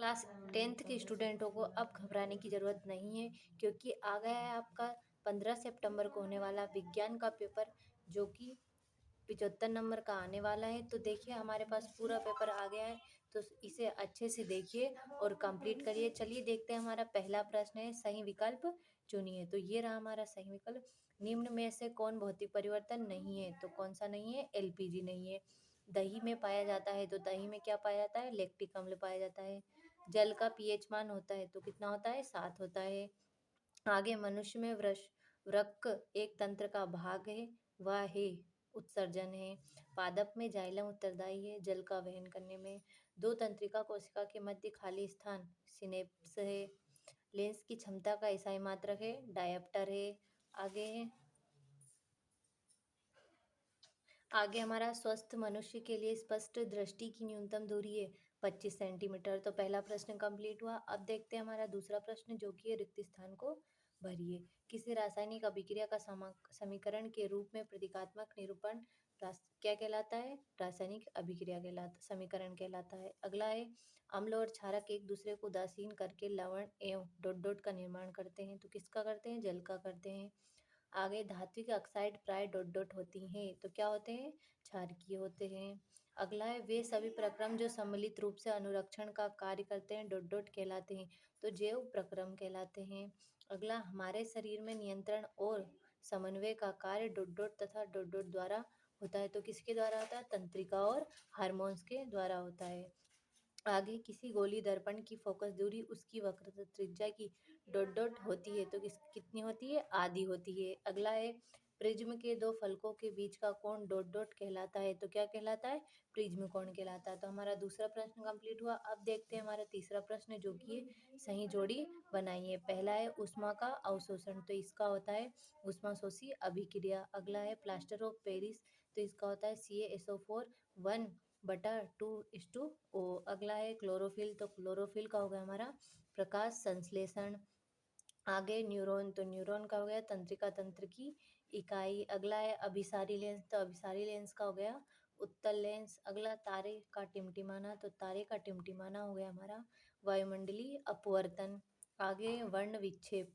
Class 10th के स्टूडेंटों को अब घबराने की ज़रूरत नहीं है, क्योंकि आ गया है आपका 15 सितंबर को होने वाला विज्ञान का पेपर, जो कि 75 नंबर का आने वाला है। तो देखिए हमारे पास पूरा पेपर आ गया है, तो इसे अच्छे से देखिए और कंप्लीट करिए। चलिए देखते हैं, हमारा पहला प्रश्न है, सही विकल्प चुनिए। तो ये रहा हमारा सही विकल्प। निम्न में से कौन भौतिक परिवर्तन नहीं है? तो कौन सा नहीं है? एलपीजी नहीं है। दही में पाया जाता है, तो दही में क्या पाया जाता है? लैक्टिक अम्ल पाया जाता है। जल का पीएच मान होता है तो कितना होता है? 7 होता है। आगे, मनुष्य में वृक्क एक तंत्र का भाग है, वह है उत्सर्जन है। पादप में जाइलम उत्तरदायी है जल का वहन करने में। दो तंत्रिका कोशिका के मध्य खाली स्थान सिनेप्स है। लेंस की क्षमता का इकाई मात्रक है डायप्टर है। आगे आगे हमारा, स्वस्थ मनुष्य के लिए स्पष्ट दृष्टि की न्यूनतम दूरी है 25 सेंटीमीटर। तो पहला प्रश्न कंप्लीट हुआ। अब देखते हैं हमारा दूसरा प्रश्न, जो कि है रिक्त स्थान को भरिए। किसी रासायनिक अभिक्रिया का समीकरण के रूप में प्रतीकात्मक निरूपण क्या कहलाता है? रासायनिक अभिक्रिया कहलाता, समीकरण कहलाता है। अगला है, अम्ल और क्षारक एक दूसरे को उदासीन करके लवण एवं डॉट डॉट का निर्माण करते हैं, तो किसका करते हैं? जल का करते हैं। आगे, धात्विक ऑक्साइड प्राय डॉट डॉट होती हैं, तो क्या होते हैं? क्षारकीय होते हैं। अगला है, वे सभी प्रक्रम जो सम्मिलित रूप से अनुरक्षण का कार्य करते हैं डॉट डॉट कहलाते हैं, तो जैव प्रक्रम कहलाते हैं। अगला, हमारे शरीर में नियंत्रण और समन्वय का कार्य डॉट डॉट तथा डॉट डॉट द्वारा होता है, तो किसके द्वारा होता है? तंत्रिका और हार्मोन्स के द्वारा होता है। आगे, किसी गोली दर्पण की फोकस दूरी उसकी वक्रता त्रिज्या की डॉट डॉट होती है, तो कितनी होती है? आधी होती है। अगला है, प्रिज्म के दो फलकों के बीच का कोण डॉट डॉट कहलाता है, तो क्या कहलाता है? प्रिज्म कोण कहलाता है। तो हमारा दूसरा प्रश्न कंप्लीट हुआ। अब देखते हैं हमारा तीसरा प्रश्न, जो कि सही जोड़ी बनाइए। पहला है ऊष्मा का अवशोषण, तो इसका होता है ऊष्माशोषी अभिक्रिया। अगला है प्लास्टर ऑफ पेरिस, तो इसका होता है CaSO4 1/2:O। अगला है क्लोरोफिल, तो क्लोरोफिल का हो गया हमारा प्रकाश संश्लेषण। आगे, न्यूरॉन, तो न्यूरॉन का हो गया तंत्रिका तंत्र की इकाई। अगला है अभिसारी लेंस, तो अभिसारी लेंस का हो गया उत्तल लेंस। अगला, तारे का टिमटिमाना, तो तारे का टिमटिमाना हो गया हमारा वायुमंडलीय अपवर्तन। आगे, वर्ण विक्षेप,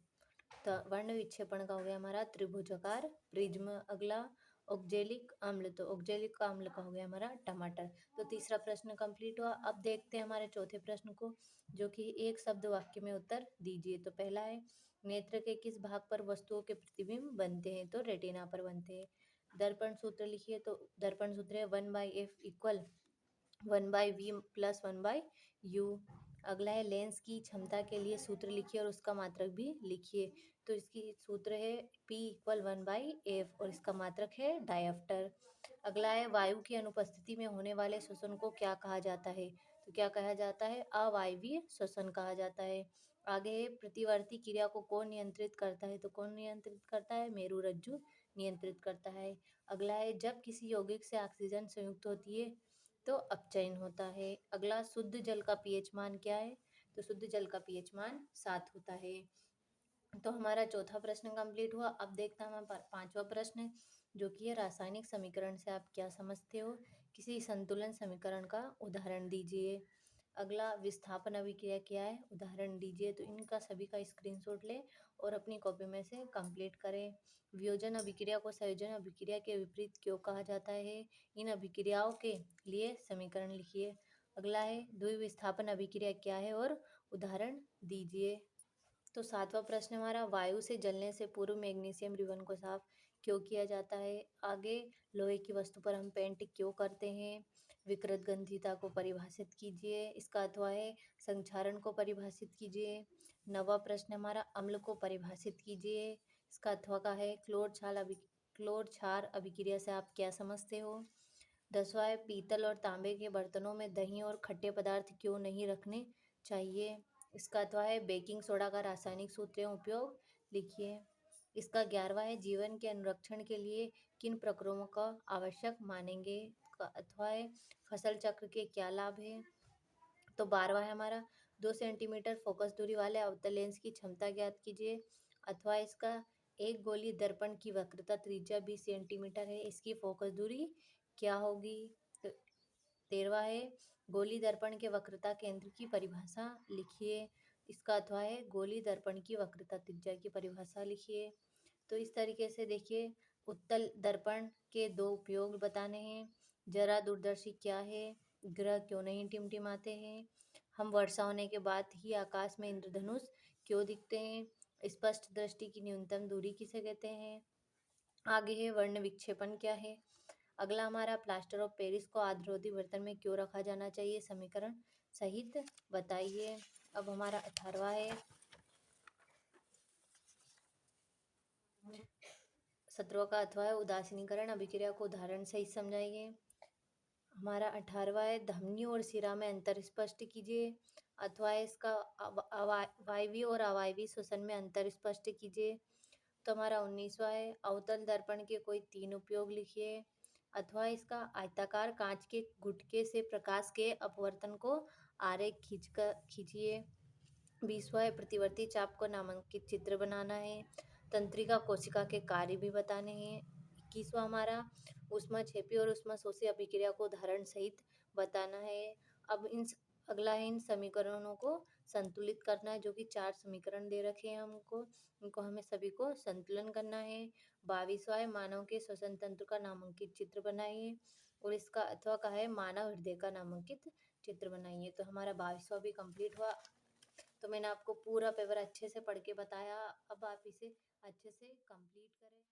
तो वर्ण विक्षेपण का हो गया हमारा त्रिभुजाकार प्रिज्म। अगला, ऑक्जेलिक अम्ल, तो ऑक्जेलिक अम्ल का हो गया हमारा टमाटर। तो तीसरा प्रश्न कंप्लीट हुआ। अब देखते हैं हमारे चौथे प्रश्न को, जो कि एक शब्द वाक्य में उत्तर दीजिए। तो पहला है, नेत्र के किस भाग पर वस्तुओं के प्रतिबिंब बनते हैं? तो रेटिना पर बनते हैं। दर्पण सूत्र लिखिए, तो दर्पण सूत्र है 1/f equal 1/v plus 1/u। अगला है, लेंस की क्षमता के लिए सूत्र लिखिए और उसका मात्रक भी लिखिए। तो इसकी सूत्र है P इक्वल 1/f और इसका मात्रक है डायप्टर। अगला है, वायु की अनुपस्थिति में होने वाले श्वसन को क्या कहा जाता है? तो क्या कहा जाता है? अवायवीय श्वसन कहा जाता है। आगे है, प्रतिवर्ती क्रिया को कौन नियंत्रित करता है? तो कौन नियंत्रित करता है? मेरुरज्जु नियंत्रित करता है। अगला है, जब किसी यौगिक से ऑक्सीजन संयुक्त होती है तो अपचयन होता है। अगला, शुद्ध जल का पीएच मान क्या है? तो शुद्ध जल का पीएच मान 7 होता है। तो हमारा चौथा प्रश्न कंप्लीट हुआ। अब देखते हैं हमारा पांचवा प्रश्न, जो कि है रासायनिक समीकरण से आप क्या समझते हो? किसी संतुलन समीकरण का उदाहरण दीजिए। अगला, विस्थापन अभिक्रिया क्या है? उदाहरण दीजिए। तो इनका सभी का स्क्रीनशॉट लें और अपनी कॉपी में से कंप्लीट करें। वियोजन अभिक्रिया को संयोजन अभिक्रिया के विपरीत क्यों कहा जाता है? इन अभिक्रियाओं के लिए समीकरण लिखिए। अगला है, द्विविस्थापन अभिक्रिया क्या है और उदाहरण दीजिए। तो सातवां प्रश्न हमारा, वायु से जलने से पूर्व मैग्नीशियम रिबन को साफ क्यों किया जाता है? आगे, लोहे की वस्तु पर हम पेंट क्यों करते हैं? विकृत ग्रंथिता को परिभाषित कीजिए। इसका अथवा है संक्षारण को परिभाषित कीजिए। नवा प्रश्न हमारा, अम्ल को परिभाषित कीजिए। इसका अथवा का है क्लोर क्षार अभिक्रिया से आप क्या समझते हो? 10वां है, पीतल और तांबे के बर्तनों में दही और खट्टे पदार्थ क्यों नहीं रखने चाहिए? इसका अथवा है बेकिंग सोडा का रासायनिक सूत्र एवं उपयोग लिखिए। इसका 11वां है, जीवन के अनुरक्षण के लिए किन प्रक्रमों का आवश्यक मानेंगे? इसका अथवा है फसल चक्र के क्या लाभ है? तो 12वां है हमारा, 2 सेंटीमीटर फोकस दूरी वाले अवतल लेंस की क्षमता ज्ञात कीजिए। अथवा इसका, एक गोली दर्पण की वक्रता त्रिज्या 20 सेंटीमीटर है, इसकी फोकस दूरी क्या होगी? तो 13वां है, गोली दर्पण के वक्रता केंद्र की परिभाषा लिखिए। इसका अथवा है गोली दर्पण की वक्रता त्रिज्या की परिभाषा लिखिए। तो इस तरीके से देखिए, उत्तल दर्पण के दो उपयोग बताने हैं। जरा दूरदर्शी क्या है, ग्रह क्यों नहीं टिमटिमाते हैं, हम वर्षा होने के बाद ही आकाश में इंद्रधनुष क्यों दिखते हैं, स्पष्ट दृष्टि की न्यूनतम दूरी किसे कहते हैं। आगे है वर्ण विक्षेपण क्या है। अगला हमारा प्लास्टर ऑफ पेरिस को आद्ररोधी बर्तन में क्यों रखा जाना चाहिए, समीकरण सहित बताइए। अब हमारा 18वां है। 17वां का अथवा है उदासीनीकरण अभिक्रिया को उदाहरण सहित समझाइए। हमारा 18वां है धमनी और शिरा में अंतर स्पष्ट कीजिए। अथवा है इसका वायवीय और अवायवीय श्वसन में अंतर स्पष्ट कीजिए। तो हमारा 19वां है अवतल दर्पण के कोई 3 उपयोग लिखिए। अथवा इसका आयताकार कांच के गुटके से प्रकाश के अपवर्तन को आरेख खींचिए। 20वां है प्रतिवर्ती चाप को नामांकित चित्र बनाना है। तंत्रिका कोशिका के कार्य भी बताने हैं। 21वां हमारा ऊष्माक्षेपी और ऊष्माशोषी अभिक्रिया को उदाहरण सहित बताना है। अब अगला है इन समीकरणों को संतुलित करना है, जो कि 4 समीकरण दे रखे हैं हमको, इनको हमें सभी को संतुलन करना है। 22वां है मानव के श्वसन तंत्र का नामांकित चित्र बनाइए। और इसका अथवा का है मानव हृदय का नामांकित चित्र बनाइए। तो हमारा 22वां भी कंप्लीट हुआ। तो मैंने आपको पूरा पेपर अच्छे से पढ़ के बताया, अब आप इसे अच्छे से कंप्लीट करें।